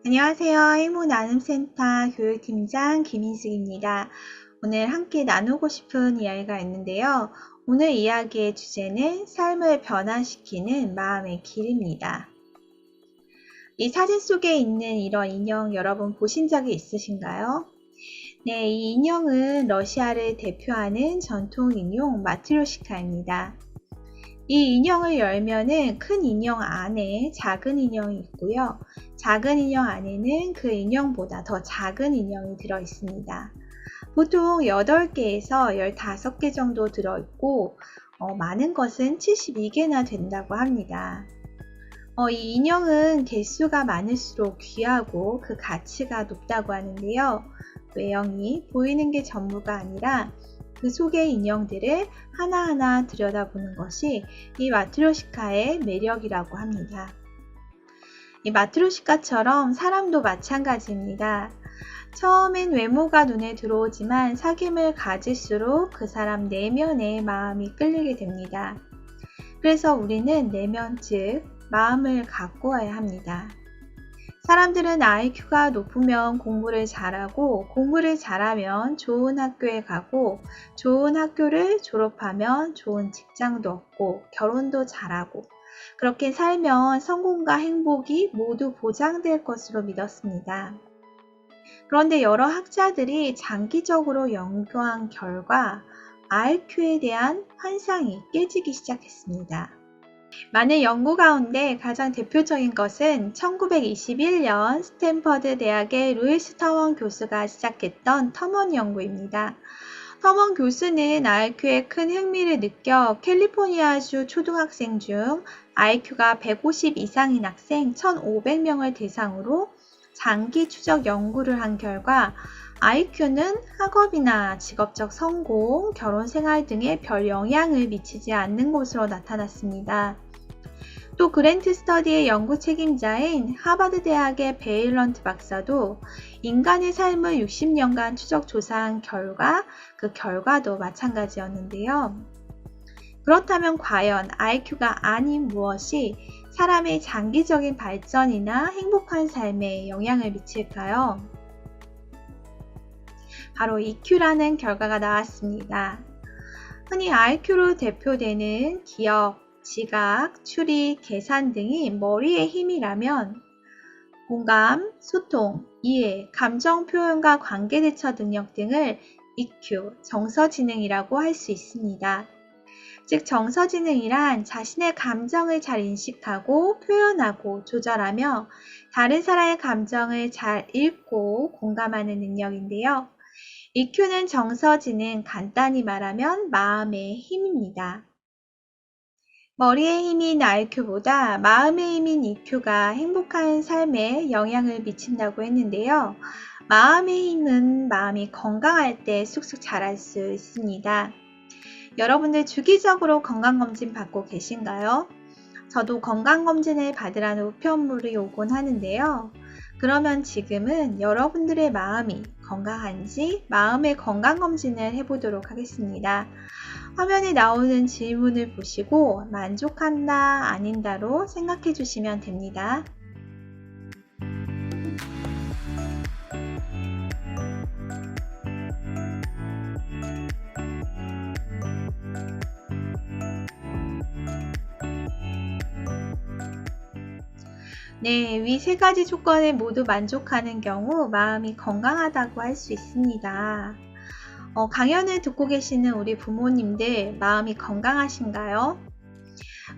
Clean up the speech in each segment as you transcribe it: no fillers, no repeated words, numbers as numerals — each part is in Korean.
안녕하세요. 행복나눔센터 교육팀장 김인숙입니다. 오늘 함께 나누고 싶은 이야기가 있는데요. 오늘 이야기의 주제는 삶을 변화시키는 마음의 길입니다. 이 사진 속에 있는 이런 인형 여러분 보신 적이 있으신가요? 네, 이 인형은 러시아를 대표하는 전통 인형 마트료시카입니다. 이 인형을 열면은 큰 인형 안에 작은 인형이 있고요. 작은 인형 안에는 그 인형보다 더 작은 인형이 들어 있습니다. 보통 8개에서 15개 정도 들어있고 많은 것은 72개나 된다고 합니다. 이 인형은 개수가 많을수록 귀하고 그 가치가 높다고 하는데요. 외형이 보이는 게 전부가 아니라 그 속의 인형들을 하나하나 들여다보는 것이 이 마트료시카의 매력이라고 합니다. 이 마트료시카처럼 사람도 마찬가지입니다. 처음엔 외모가 눈에 들어오지만 사귐을 가질수록 그 사람 내면의 마음이 끌리게 됩니다. 그래서 우리는 내면 즉 마음을 가꾸어야 합니다. 사람들은 IQ가 높으면 공부를 잘하고 공부를 잘하면 좋은 학교에 가고 좋은 학교를 졸업하면 좋은 직장도 얻고 결혼도 잘하고 그렇게 살면 성공과 행복이 모두 보장될 것으로 믿었습니다. 그런데 여러 학자들이 장기적으로 연구한 결과 IQ에 대한 환상이 깨지기 시작했습니다. 많은 연구 가운데 가장 대표적인 것은 1921년 스탠퍼드 대학의 루이스 터먼 교수가 시작했던 터먼 연구입니다. 터먼 교수는 IQ에 큰 흥미를 느껴 캘리포니아주 초등학생 중 IQ가 150 이상인 학생 1,500명을 대상으로 장기 추적 연구를 한 결과 IQ는 학업이나 직업적 성공, 결혼 생활 등에 별 영향을 미치지 않는 것으로 나타났습니다. 또 그랜트 스터디의 연구 책임자인 하버드 대학의 베일런트 박사도 인간의 삶을 60년간 추적 조사한 결과 그 결과도 마찬가지였는데요. 그렇다면 과연 IQ가 아닌 무엇이 사람의 장기적인 발전이나 행복한 삶에 영향을 미칠까요? 바로 EQ라는 결과가 나왔습니다. 흔히 IQ로 대표되는 기억, 지각, 추리, 계산 등이 머리의 힘이라면 공감, 소통, 이해, 감정 표현과 관계대처 능력 등을 EQ, 정서지능이라고 할 수 있습니다. 즉 정서지능이란 자신의 감정을 잘 인식하고 표현하고 조절하며 다른 사람의 감정을 잘 읽고 공감하는 능력인데요. EQ는 정서지능, 간단히 말하면 마음의 힘입니다. 머리의 힘인 IQ보다 마음의 힘인 EQ가 행복한 삶에 영향을 미친다고 했는데요. 마음의 힘은 마음이 건강할 때 쑥쑥 자랄 수 있습니다. 여러분들 주기적으로 건강검진 받고 계신가요? 저도 건강검진을 받으라는 우편물이 오곤 하는데요. 그러면 지금은 여러분들의 마음이 건강한지 마음의 건강검진을 해보도록 하겠습니다. 화면에 나오는 질문을 보시고 만족한다, 아닌다로 생각해 주시면 됩니다. 네, 위 세 가지 조건을 모두 만족하는 경우 마음이 건강하다고 할 수 있습니다. 강연을 듣고 계시는 우리 부모님들 마음이 건강하신가요?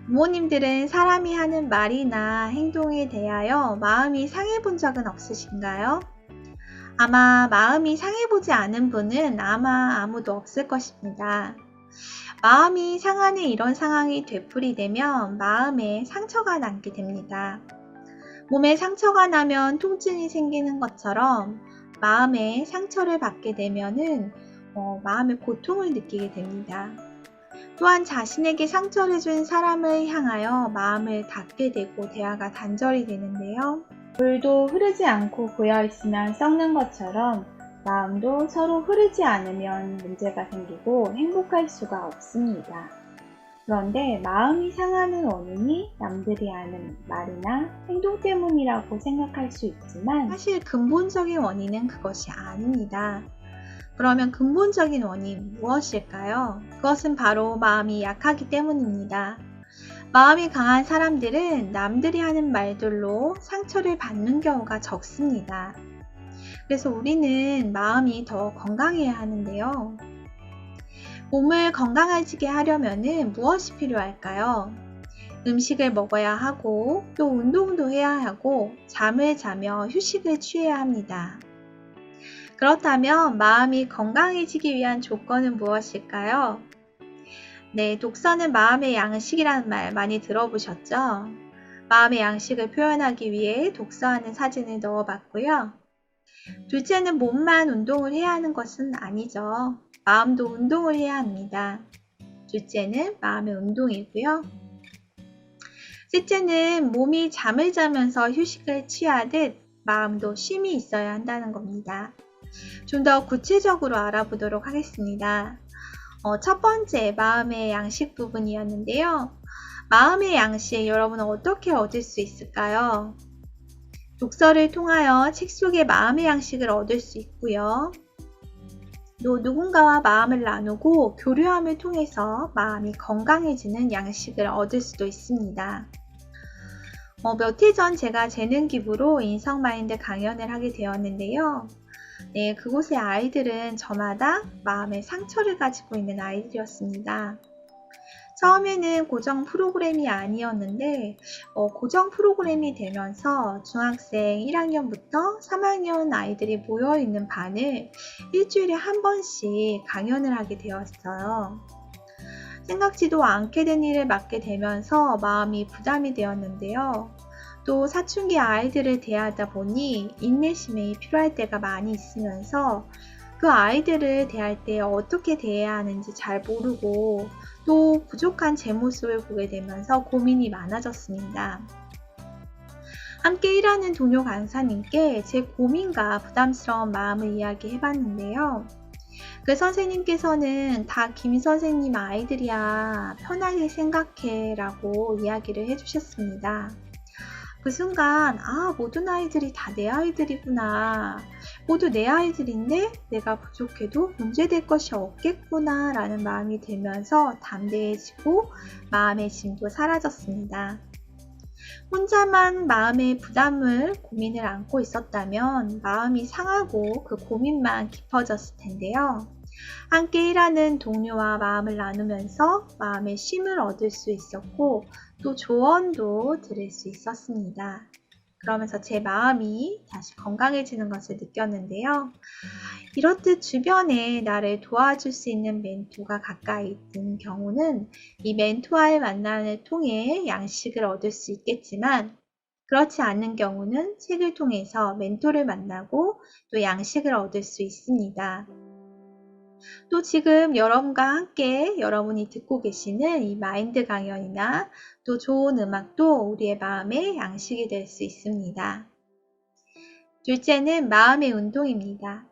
부모님들은 사람이 하는 말이나 행동에 대하여 마음이 상해본 적은 없으신가요? 아마 마음이 상해보지 않은 분은 아마 아무도 없을 것입니다. 마음이 상하는 이런 상황이 되풀이되면 마음에 상처가 남게 됩니다. 몸에 상처가 나면 통증이 생기는 것처럼 마음에 상처를 받게 되면은 마음의 고통을 느끼게 됩니다. 또한 자신에게 상처를 준 사람을 향하여 마음을 닫게 되고 대화가 단절이 되는데요. 물도 흐르지 않고 고여 있으면 썩는 것처럼 마음도 서로 흐르지 않으면 문제가 생기고 행복할 수가 없습니다. 그런데 마음이 상하는 원인이 남들이 하는 말이나 행동 때문이라고 생각할 수 있지만 사실 근본적인 원인은 그것이 아닙니다. 그러면 근본적인 원인 무엇일까요? 그것은 바로 마음이 약하기 때문입니다. 마음이 강한 사람들은 남들이 하는 말들로 상처를 받는 경우가 적습니다. 그래서 우리는 마음이 더 건강해야 하는데요. 몸을 건강해지게 하려면 무엇이 필요할까요? 음식을 먹어야 하고 또 운동도 해야 하고 잠을 자며 휴식을 취해야 합니다. 그렇다면 마음이 건강해지기 위한 조건은 무엇일까요? 네, 독서는 마음의 양식이라는 말 많이 들어보셨죠? 마음의 양식을 표현하기 위해 독서하는 사진을 넣어봤고요. 둘째는 몸만 운동을 해야 하는 것은 아니죠. 마음도 운동을 해야 합니다. 둘째는 마음의 운동이고요. 셋째는 몸이 잠을 자면서 휴식을 취하듯 마음도 쉼이 있어야 한다는 겁니다. 좀 더 구체적으로 알아보도록 하겠습니다. 첫 번째, 마음의 양식 부분이었는데요. 마음의 양식, 여러분은 어떻게 얻을 수 있을까요? 독서를 통하여 책 속의 마음의 양식을 얻을 수 있고요. 또 누군가와 마음을 나누고 교류함을 통해서 마음이 건강해지는 양식을 얻을 수도 있습니다. 몇 해 전 제가 재능 기부로 인성마인드 강연을 하게 되었는데요. 네, 그곳의 아이들은 저마다 마음의 상처를 가지고 있는 아이들이었습니다. 처음에는 고정 프로그램이 아니었는데 고정 프로그램이 되면서 중학생 1학년부터 3학년 아이들이 모여있는 반을 일주일에 한 번씩 강연을 하게 되었어요. 생각지도 않게 된 일을 맡게 되면서 마음이 부담이 되었는데요. 또 사춘기 아이들을 대하다 보니 인내심이 필요할 때가 많이 있으면서 그 아이들을 대할 때 어떻게 대해야 하는지 잘 모르고 또 부족한 제 모습을 보게 되면서 고민이 많아졌습니다. 함께 일하는 동료 강사님께 제 고민과 부담스러운 마음을 이야기해 봤는데요. 그 선생님께서는 다 김 선생님 아이들이야, 편하게 생각해 라고 이야기를 해주셨습니다. 그 순간 모든 아이들이 다 내 아이들이구나, 모두 내 아이들인데 내가 부족해도 문제될 것이 없겠구나 라는 마음이 들면서 담대해지고 마음의 짐도 사라졌습니다. 혼자만 마음의 부담을, 고민을 안고 있었다면 마음이 상하고 그 고민만 깊어졌을 텐데요. 함께 일하는 동료와 마음을 나누면서 마음의 쉼을 얻을 수 있었고 또 조언도 들을 수 있었습니다. 그러면서 제 마음이 다시 건강해지는 것을 느꼈는데요. 이렇듯 주변에 나를 도와줄 수 있는 멘토가 가까이 있는 경우는 이 멘토와의 만남을 통해 양식을 얻을 수 있겠지만 그렇지 않는 경우는 책을 통해서 멘토를 만나고 또 양식을 얻을 수 있습니다. 또 지금 여러분과 함께 여러분이 듣고 계시는 이 마인드 강연이나 또 좋은 음악도 우리의 마음의 양식이 될 수 있습니다. 둘째는 마음의 운동입니다.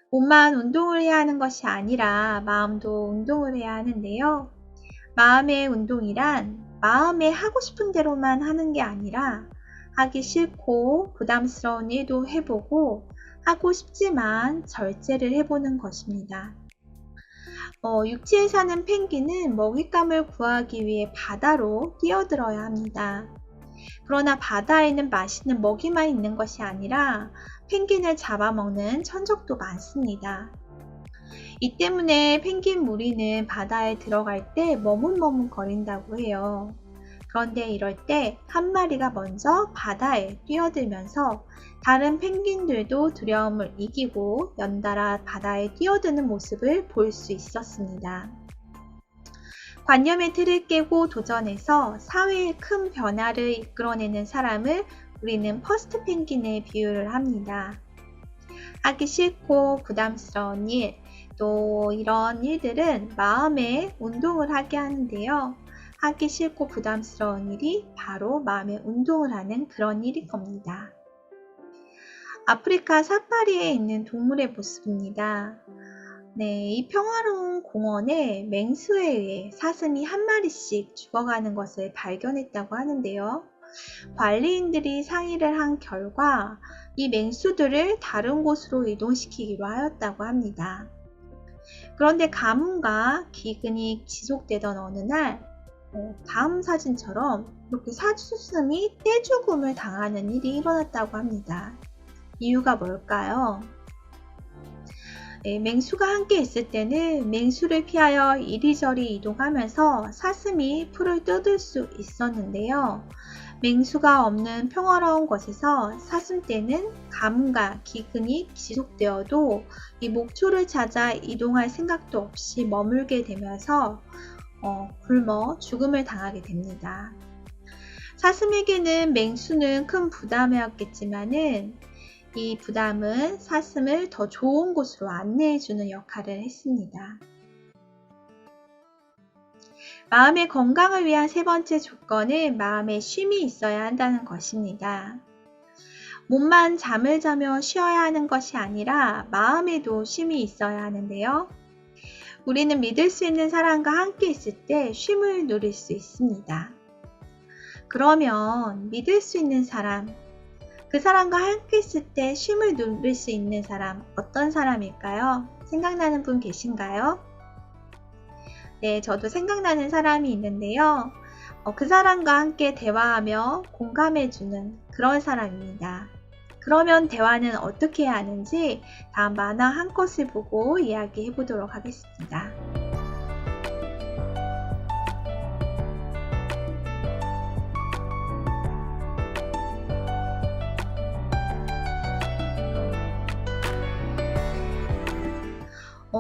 몸만 운동을 해야 하는 것이 아니라 마음도 운동을 해야 하는데요. 마음의 운동이란 마음에 하고 싶은 대로만 하는 게 아니라 하기 싫고 부담스러운 일도 해보고 하고 싶지만 절제를 해보는 것입니다. 육지에 사는 펭귄은 먹잇감을 구하기 위해 바다로 뛰어들어야 합니다. 그러나 바다에는 맛있는 먹이만 있는 것이 아니라 펭귄을 잡아먹는 천적도 많습니다. 이 때문에 펭귄 무리는 바다에 들어갈 때 머뭇머뭇거린다고 해요. 그런데 이럴 때 한 마리가 먼저 바다에 뛰어들면서 다른 펭귄들도 두려움을 이기고 연달아 바다에 뛰어드는 모습을 볼 수 있었습니다. 관념의 틀을 깨고 도전해서 사회에 큰 변화를 이끌어내는 사람을 우리는 퍼스트 펭귄에 비유를 합니다. 하기 싫고 부담스러운 일, 또 이런 일들은 마음의 운동을 하게 하는데요. 하기 싫고 부담스러운 일이 바로 마음의 운동을 하는 그런 일일 겁니다. 아프리카 사파리에 있는 동물의 모습입니다. 네, 이 평화로운 공원에 맹수에 의해 사슴이 한 마리씩 죽어가는 것을 발견했다고 하는데요. 관리인들이 상의를 한 결과 이 맹수들을 다른 곳으로 이동시키기로 하였다고 합니다. 그런데 가뭄과 기근이 지속되던 어느 날, 다음 사진처럼 이렇게 사슴이 떼죽음을 당하는 일이 일어났다고 합니다. 이유가 뭘까요? 네, 맹수가 함께 있을 때는 맹수를 피하여 이리저리 이동하면서 사슴이 풀을 뜯을 수 있었는데요. 맹수가 없는 평화로운 곳에서 사슴떼는 가뭄과 기근이 지속되어도 이 목초를 찾아 이동할 생각도 없이 머물게 되면서 굶어 죽음을 당하게 됩니다. 사슴에게는 맹수는 큰 부담이었겠지만은 이 부담은 사슴을 더 좋은 곳으로 안내해주는 역할을 했습니다. 마음의 건강을 위한 세 번째 조건은 마음의 쉼이 있어야 한다는 것입니다. 몸만 잠을 자며 쉬어야 하는 것이 아니라 마음에도 쉼이 있어야 하는데요. 우리는 믿을 수 있는 사람과 함께 있을 때 쉼을 누릴 수 있습니다. 그러면 믿을 수 있는 사람, 그 사람과 함께 있을 때 쉼을 누릴 수 있는 사람, 어떤 사람일까요? 생각나는 분 계신가요? 네, 저도 생각나는 사람이 있는데요. 그 사람과 함께 대화하며 공감해주는 그런 사람입니다. 그러면 대화는 어떻게 해야 하는지 다음 만화 한 컷을 보고 이야기해 보도록 하겠습니다.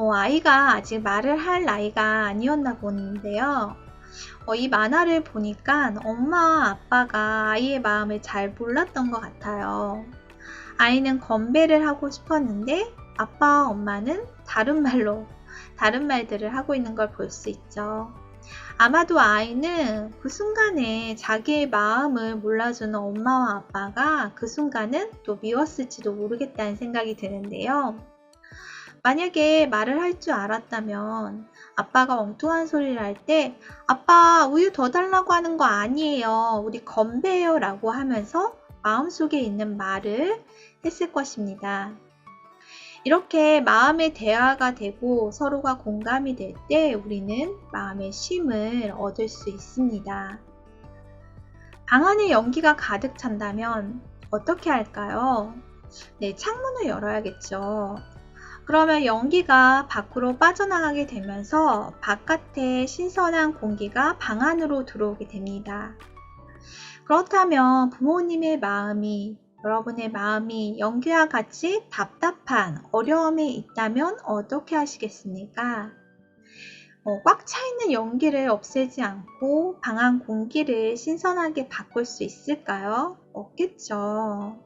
아이가 아직 말을 할 나이가 아니었나 보는데요. 이 만화를 보니까 엄마와 아빠가 아이의 마음을 잘 몰랐던 것 같아요. 아이는 건배를 하고 싶었는데 아빠와 엄마는 다른 말들을 하고 있는 걸 볼 수 있죠. 아마도 아이는 그 순간에 자기의 마음을 몰라주는 엄마와 아빠가 그 순간은 또 미웠을지도 모르겠다는 생각이 드는데요. 만약에 말을 할 줄 알았다면 아빠가 엉뚱한 소리를 할 때 아빠 우유 더 달라고 하는 거 아니에요. 우리 건배해요 라고 하면서 마음속에 있는 말을 했을 것입니다. 이렇게 마음의 대화가 되고 서로가 공감이 될 때 우리는 마음의 쉼을 얻을 수 있습니다. 방 안에 연기가 가득 찬다면 어떻게 할까요? 네, 창문을 열어야겠죠. 그러면 연기가 밖으로 빠져나가게 되면서 바깥에 신선한 공기가 방 안으로 들어오게 됩니다. 그렇다면 부모님의 마음이, 여러분의 마음이 연기와 같이 답답한 어려움에 있다면 어떻게 하시겠습니까? 꽉 차 있는 연기를 없애지 않고 방 안 공기를 신선하게 바꿀 수 있을까요? 없겠죠.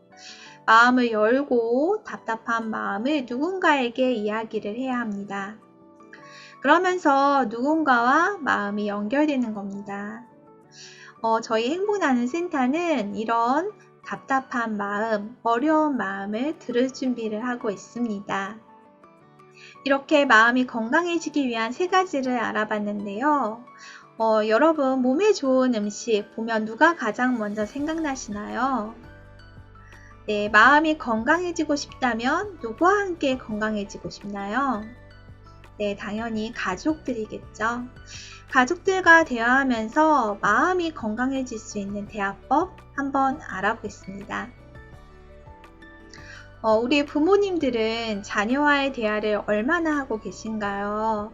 마음을 열고 답답한 마음을 누군가에게 이야기를 해야 합니다. 그러면서 누군가와 마음이 연결되는 겁니다. 저희 행복나는 센터는 이런 답답한 마음, 어려운 마음을 들을 준비를 하고 있습니다. 이렇게 마음이 건강해지기 위한 세 가지를 알아봤는데요. 여러분 몸에 좋은 음식 보면 누가 가장 먼저 생각나시나요? 네, 마음이 건강해지고 싶다면 누구와 함께 건강해지고 싶나요? 네, 당연히 가족들이겠죠. 가족들과 대화하면서 마음이 건강해질 수 있는 대화법 한번 알아보겠습니다. 우리 부모님들은 자녀와의 대화를 얼마나 하고 계신가요?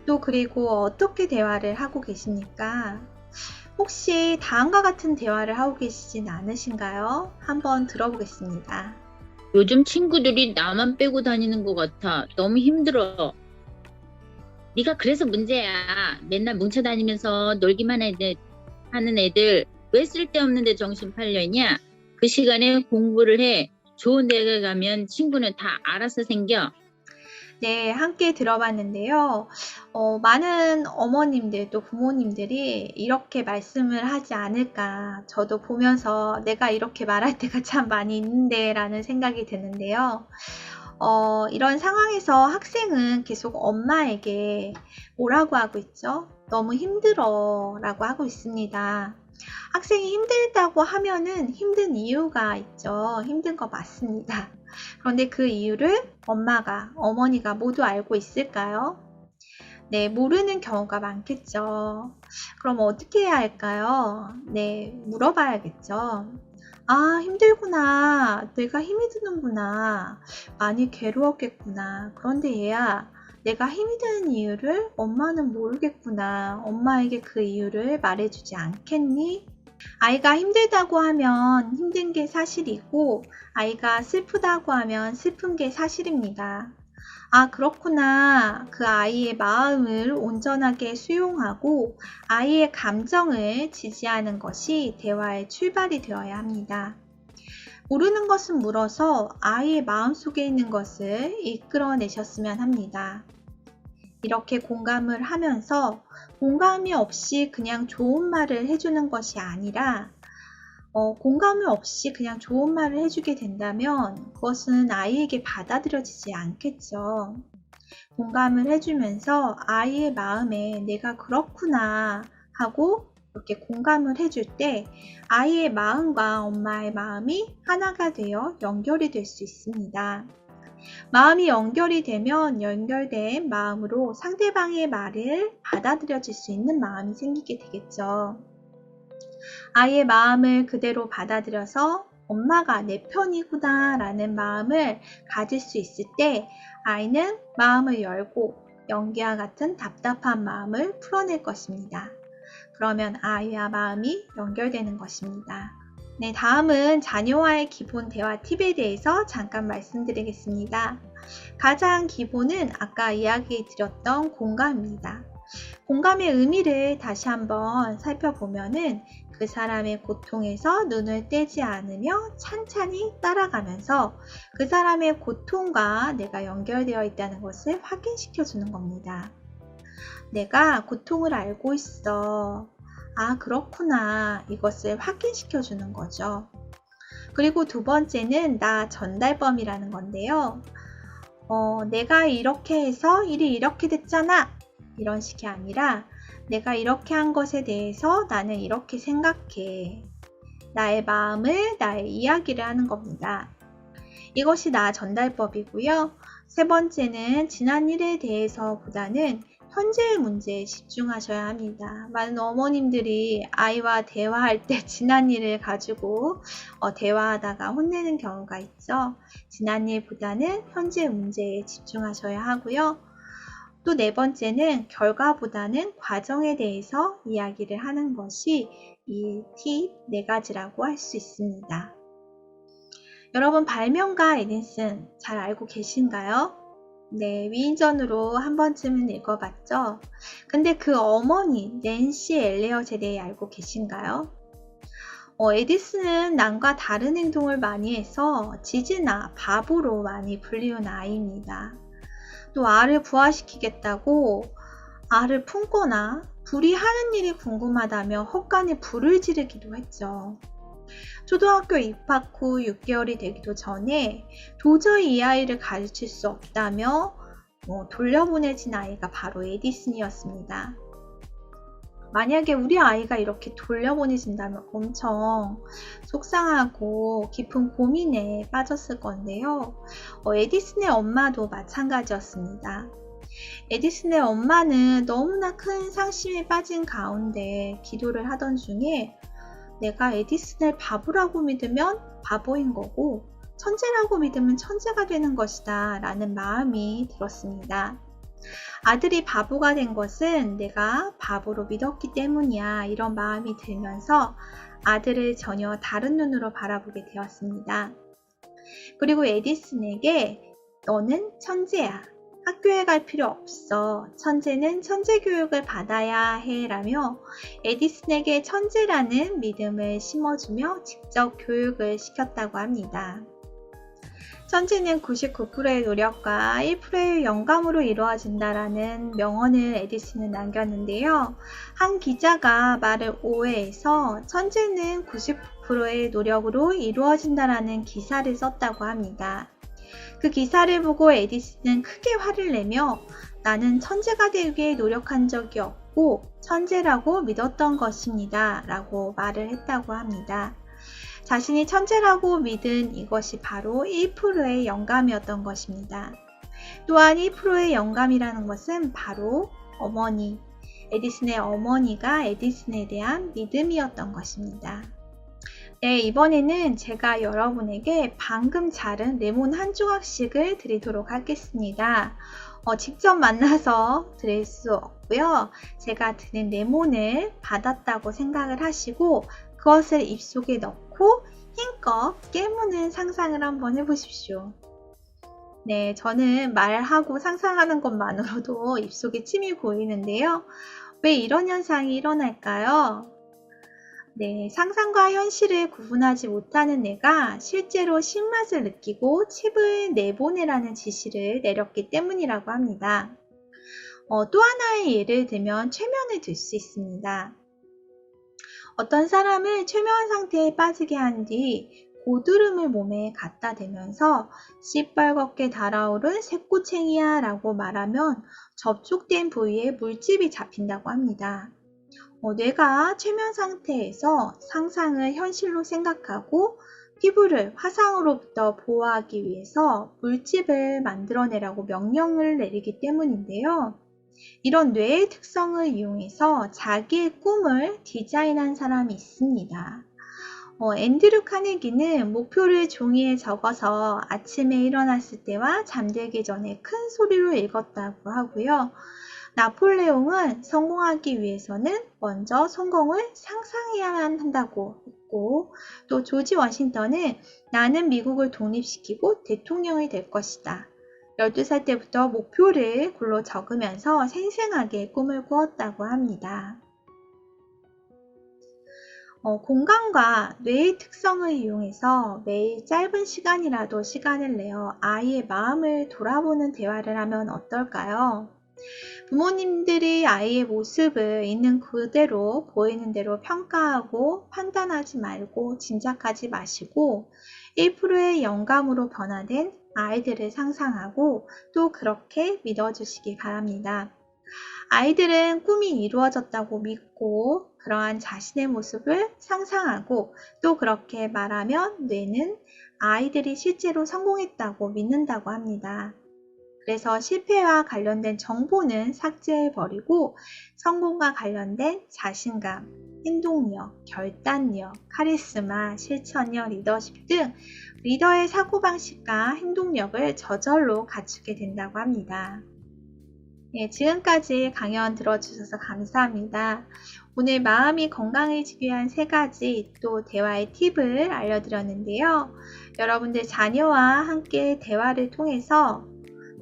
또 그리고 어떻게 대화를 하고 계십니까? 혹시 다음과 같은 대화를 하고 계시진 않으신가요? 한번 들어보겠습니다. 요즘 친구들이 나만 빼고 다니는 것 같아. 너무 힘들어. 네가 그래서 문제야. 맨날 뭉쳐다니면서 놀기만 하는 애들 왜 쓸데없는데 정신 팔려있냐? 그 시간에 공부를 해. 좋은 대학에 가면 친구는 다 알아서 생겨. 네, 함께 들어봤는데요. 많은 어머님들 또 부모님들이 이렇게 말씀을 하지 않을까. 저도 보면서 내가 이렇게 말할 때가 참 많이 있는데 라는 생각이 드는데요. 이런 상황에서 학생은 계속 엄마에게 뭐라고 하고 있죠? 너무 힘들어 라고 하고 있습니다. 학생이 힘들다고 하면은 힘든 이유가 있죠. 힘든 거 맞습니다. 그런데 그 이유를 어머니가 모두 알고 있을까요? 네, 모르는 경우가 많겠죠. 그럼 어떻게 해야 할까요? 네, 물어봐야겠죠. 아, 힘들구나. 내가 힘이 드는구나. 많이 괴로웠겠구나. 그런데 얘야, 내가 힘이 드는 이유를 엄마는 모르겠구나. 엄마에게 그 이유를 말해주지 않겠니? 아이가 힘들다고 하면 힘든 게 사실이고, 아이가 슬프다고 하면 슬픈 게 사실입니다. 아, 그렇구나. 그 아이의 마음을 온전하게 수용하고 아이의 감정을 지지하는 것이 대화의 출발이 되어야 합니다. 모르는 것은 물어서 아이의 마음속에 있는 것을 이끌어내셨으면 합니다. 이렇게 공감을 하면서 공감이 없이 그냥 좋은 말을 해주는 것이 아니라 공감을 없이 그냥 좋은 말을 해주게 된다면 그것은 아이에게 받아들여지지 않겠죠. 공감을 해주면서 아이의 마음에 내가 그렇구나 하고 이렇게 공감을 해줄 때 아이의 마음과 엄마의 마음이 하나가 되어 연결이 될 수 있습니다. 마음이 연결이 되면 연결된 마음으로 상대방의 말을 받아들여질 수 있는 마음이 생기게 되겠죠. 아이의 마음을 그대로 받아들여서 엄마가 내 편이구나 라는 마음을 가질 수 있을 때 아이는 마음을 열고 연기와 같은 답답한 마음을 풀어낼 것입니다. 그러면 아이와 마음이 연결되는 것입니다. 네, 다음은 자녀와의 기본 대화 팁에 대해서 잠깐 말씀드리겠습니다. 가장 기본은 아까 이야기 드렸던 공감입니다. 공감의 의미를 다시 한번 살펴보면은 그 사람의 고통에서 눈을 떼지 않으며 찬찬히 따라가면서 그 사람의 고통과 내가 연결되어 있다는 것을 확인시켜 주는 겁니다. 내가 고통을 알고 있어. 아, 그렇구나. 이것을 확인시켜 주는 거죠. 그리고 두 번째는 나 전달범이라는 건데요. 내가 이렇게 해서 일이 이렇게 됐잖아. 이런 식이 아니라 내가 이렇게 한 것에 대해서 나는 이렇게 생각해. 나의 마음을, 나의 이야기를 하는 겁니다. 이것이 나 전달법이고요. 세 번째는 지난 일에 대해서보다는 현재의 문제에 집중하셔야 합니다. 많은 어머님들이 아이와 대화할 때 지난 일을 가지고 대화하다가 혼내는 경우가 있죠. 지난 일보다는 현재 문제에 집중하셔야 하고요. 또 네 번째는 결과보다는 과정에 대해서 이야기를 하는 것이 이 팁 네 가지라고 할 수 있습니다. 여러분, 발명가 에딘슨 잘 알고 계신가요? 네, 위인전으로 한 번쯤은 읽어봤죠? 근데 그 어머니 낸시 엘리엇에 대해 알고 계신가요? 에디슨은 남과 다른 행동을 많이 해서 지지나 바보로 많이 불리운 아이입니다. 또 알을 부화시키겠다고 알을 품거나 불이 하는 일이 궁금하다며 헛간에 불을 지르기도 했죠. 초등학교 입학 후 6개월이 되기도 전에 도저히 이 아이를 가르칠 수 없다며 돌려보내진 아이가 바로 에디슨이었습니다. 만약에 우리 아이가 이렇게 돌려보내진다면 엄청 속상하고 깊은 고민에 빠졌을 건데요. 에디슨의 엄마도 마찬가지였습니다. 에디슨의 엄마는 너무나 큰 상심에 빠진 가운데 기도를 하던 중에 내가 에디슨을 바보라고 믿으면 바보인 거고 천재라고 믿으면 천재가 되는 것이다 라는 마음이 들었습니다. 아들이 바보가 된 것은 내가 바보로 믿었기 때문이야 이런 마음이 들면서 아들을 전혀 다른 눈으로 바라보게 되었습니다. 그리고 에디슨에게 너는 천재야. 학교에 갈 필요 없어. 천재는 천재 교육을 받아야 해 라며 에디슨에게 천재라는 믿음을 심어주며 직접 교육을 시켰다고 합니다. 천재는 99%의 노력과 1%의 영감으로 이루어진다라는 명언을 에디슨은 남겼는데요. 한 기자가 말을 오해해서 천재는 99%의 노력으로 이루어진다라는 기사를 썼다고 합니다. 그 기사를 보고 에디슨은 크게 화를 내며 나는 천재가 되기 노력한 적이 없고 천재라고 믿었던 것입니다. 라고 말을 했다고 합니다. 자신이 천재라고 믿은 이것이 바로 1%의 영감이었던 것입니다. 또한 1%의 영감이라는 것은 바로 에디슨의 어머니가 에디슨에 대한 믿음이었던 것입니다. 네, 이번에는 제가 여러분에게 방금 자른 레몬 한 조각씩을 드리도록 하겠습니다. 직접 만나서 드릴 수 없고요. 제가 드린 레몬을 받았다고 생각을 하시고 그것을 입속에 넣고 힘껏 깨무는 상상을 한번 해보십시오. 네, 저는 말하고 상상하는 것만으로도 입속에 침이 고이는데요. 왜 이런 현상이 일어날까요? 네, 상상과 현실을 구분하지 못하는 내가 실제로 신맛을 느끼고 칩을 내보내라는 지시를 내렸기 때문이라고 합니다. 또 하나의 예를 들면 최면을 들 수 있습니다. 어떤 사람을 최면 상태에 빠지게 한 뒤 고드름을 몸에 갖다 대면서 시뻘겋게 달아오른 새꼬챙이야 라고 말하면 접촉된 부위에 물집이 잡힌다고 합니다. 뇌가 최면 상태에서 상상을 현실로 생각하고 피부를 화상으로부터 보호하기 위해서 물집을 만들어내라고 명령을 내리기 때문인데요. 이런 뇌의 특성을 이용해서 자기의 꿈을 디자인한 사람이 있습니다. 앤드류 카네기는 목표를 종이에 적어서 아침에 일어났을 때와 잠들기 전에 큰 소리로 읽었다고 하고요. 나폴레옹은 성공하기 위해서는 먼저 성공을 상상해야만 한다고 했고, 또 조지 워싱턴은 나는 미국을 독립시키고 대통령이 될 것이다. 12살 때부터 목표를 글로 적으면서 생생하게 꿈을 꾸었다고 합니다. 공간과 뇌의 특성을 이용해서 매일 짧은 시간이라도 시간을 내어 아이의 마음을 돌아보는 대화를 하면 어떨까요? 부모님들이 아이의 모습을 있는 그대로 보이는 대로 평가하고 판단하지 말고 짐작하지 마시고 1%의 영감으로 변화된 아이들을 상상하고 또 그렇게 믿어주시기 바랍니다. 아이들은 꿈이 이루어졌다고 믿고 그러한 자신의 모습을 상상하고 또 그렇게 말하면 뇌는 아이들이 실제로 성공했다고 믿는다고 합니다. 그래서 실패와 관련된 정보는 삭제해버리고 성공과 관련된 자신감, 행동력, 결단력, 카리스마, 실천력, 리더십 등 리더의 사고방식과 행동력을 저절로 갖추게 된다고 합니다. 네, 지금까지 강연 들어주셔서 감사합니다. 오늘 마음이 건강해지기 위한 3가지 또 대화의 팁을 알려드렸는데요. 여러분들 자녀와 함께 대화를 통해서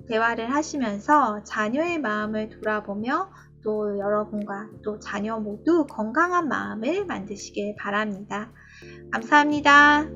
대화를 하시면서 자녀의 마음을 돌아보며 또 여러분과 또 자녀 모두 건강한 마음을 만드시길 바랍니다. 감사합니다.